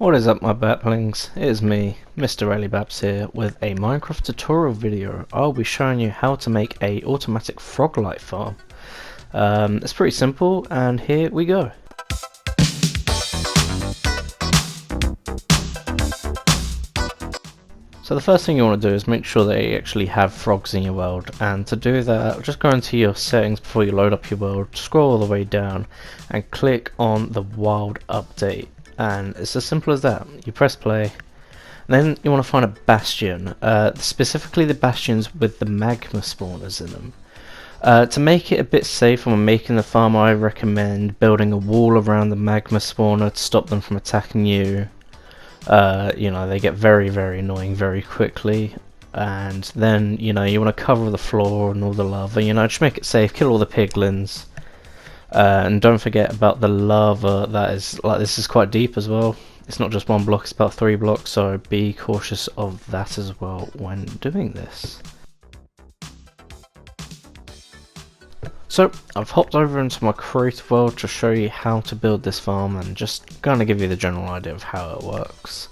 What is up, my batlings? It is me, Mr. Alibaps here, with a Minecraft tutorial video. I'll be showing you how to make a automatic Froglight farm. It's pretty simple, and here we go. So the first thing you want to do is make sure that you actually have frogs in your world, and to do that, just go into your settings before you load up your world, scroll all the way down, and click on the wild update. And it's as simple as that. You press play, and then you want to find a bastion, specifically the bastions with the magma spawners in them. To make it a bit safer when making the farm, I recommend building a wall around the magma spawner to stop them from attacking you. You know, they get very annoying very quickly, and then you want to cover the floor and all the lava, just make it safe, kill all the piglins. And don't forget about the lava. This is quite deep as well. It's not just one block, it's about 3 blocks, so be cautious of that as well when doing this. So I've hopped over into my creative world to show you how to build this farm and just kind of give you the general idea of how it works.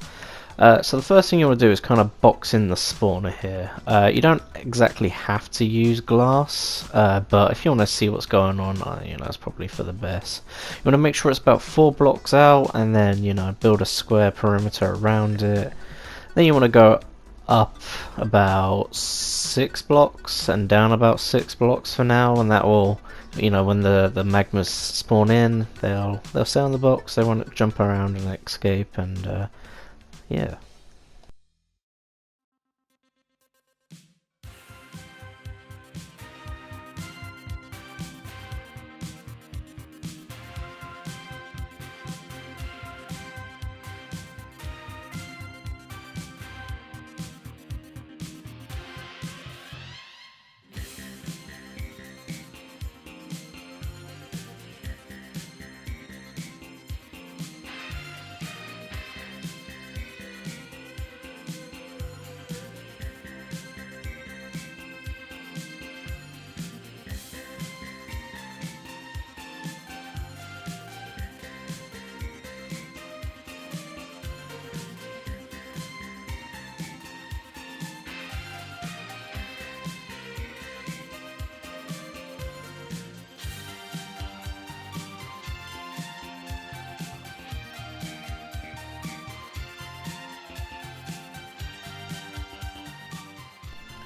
So the first thing you want to do is kind of box in the spawner here. You don't exactly have to use glass, but if you want to see what's going on, it's probably for the best. You want to make sure it's about 4 blocks out, and then build a square perimeter around it. Then you want to go up about 6 blocks and down about 6 blocks for now, and that will, when the magmas spawn in, they'll stay on the box. They won't jump around and escape, and yeah.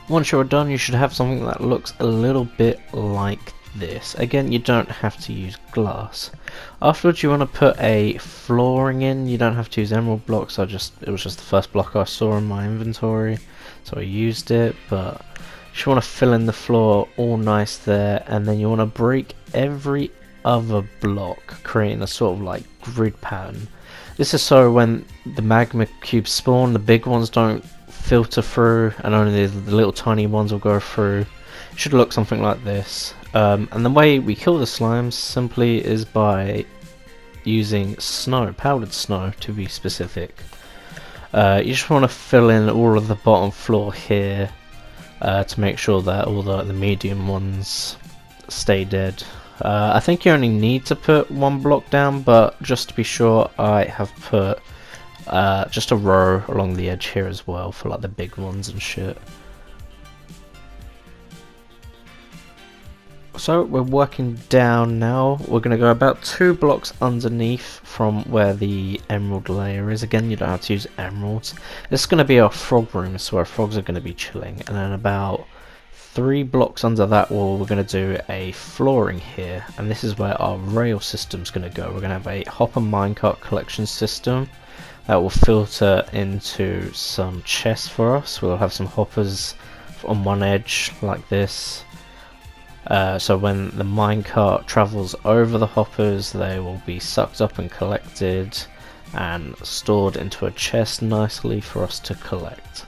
Once you're done, you should have something that looks a little bit like this. Again, you don't have to use glass. Afterwards, you want to put a flooring in. You don't have to use emerald blocks. It was just the first block I saw in my inventory, so I used it. But you just want to fill in the floor all nice there, and then you want to break every other block, creating a sort of like grid pattern. This is so when the magma cubes spawn, the big ones don't filter through, and only the little tiny ones will go through. It should look something like this. And the way we kill the slimes simply is by using snow, powdered snow to be specific. You just want to fill in all of the bottom floor here to make sure that all the medium ones stay dead. I think you only need to put 1 block down, but just to be sure, I have put just a row along the edge here as well for like the big ones and shit. So we're working down now. We're going to go about 2 blocks underneath from where the emerald layer is. Again, you don't have to use emeralds. This is going to be our frog room, so our frogs are going to be chilling. And then about 3 blocks under that wall, we're going to do a flooring here, and this is where our rail system's going to go. We're going to have a hopper minecart collection system that will filter into some chests for us. We'll have some hoppers on one edge like this. So when the minecart travels over the hoppers, they will be sucked up and collected and stored into a chest nicely for us to collect.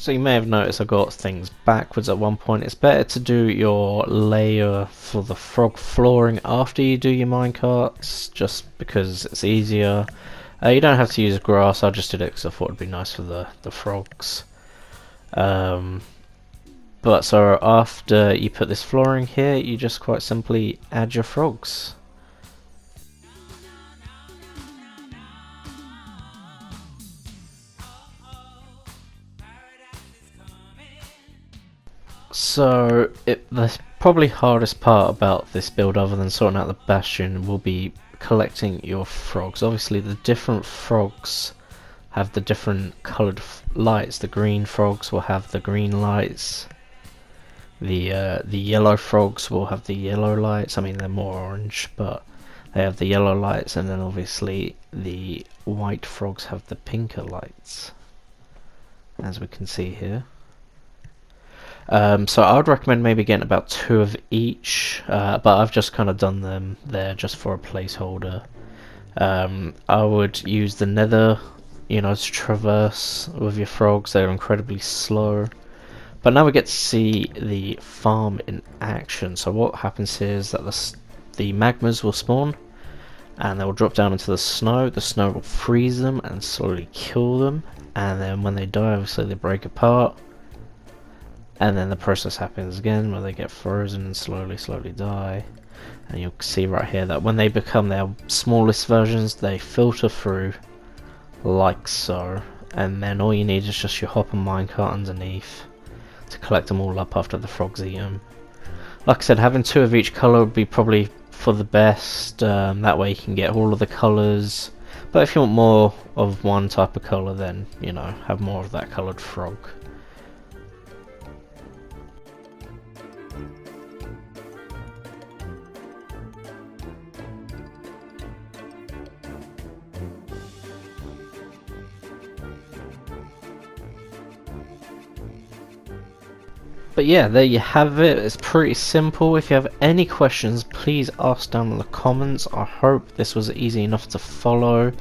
So you may have noticed I got things backwards at one point. It's better to do your layer for the frog flooring after you do your minecarts, just because it's easier. You don't have to use grass, I just did it because I thought it'd be nice for the frogs. But so after you put this flooring here, you just quite simply add your frogs. So the probably hardest part about this build, other than sorting out the bastion, will be collecting your frogs. Obviously the different frogs have the different coloured lights. The green frogs will have the green lights. The yellow frogs will have the yellow lights. I mean, they're more orange, but they have the yellow lights, and then obviously the white frogs have the pinker lights, as we can see here. So I would recommend maybe getting about 2 of each, but I've just kind of done them there just for a placeholder. I would use the nether, to traverse with your frogs. They're incredibly slow. But now we get to see the farm in action. So what happens here is that the magmas will spawn, and they will drop down into the snow. The snow will freeze them and slowly kill them, and then when they die, obviously they break apart. And then the process happens again where they get frozen and slowly die. And you'll see right here that when they become their smallest versions, they filter through like so. And then all you need is just your hopper minecart underneath to collect them all up after the frogs eat them. Like I said, having 2 of each colour would be probably for the best. That way you can get all of the colours. But if you want more of one type of colour, then, have more of that coloured frog. But yeah, there you have it. It's pretty simple. If you have any questions, please ask down in the comments. I hope this was easy enough to follow.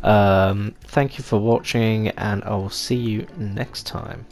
Thank you for watching, and I will see you next time.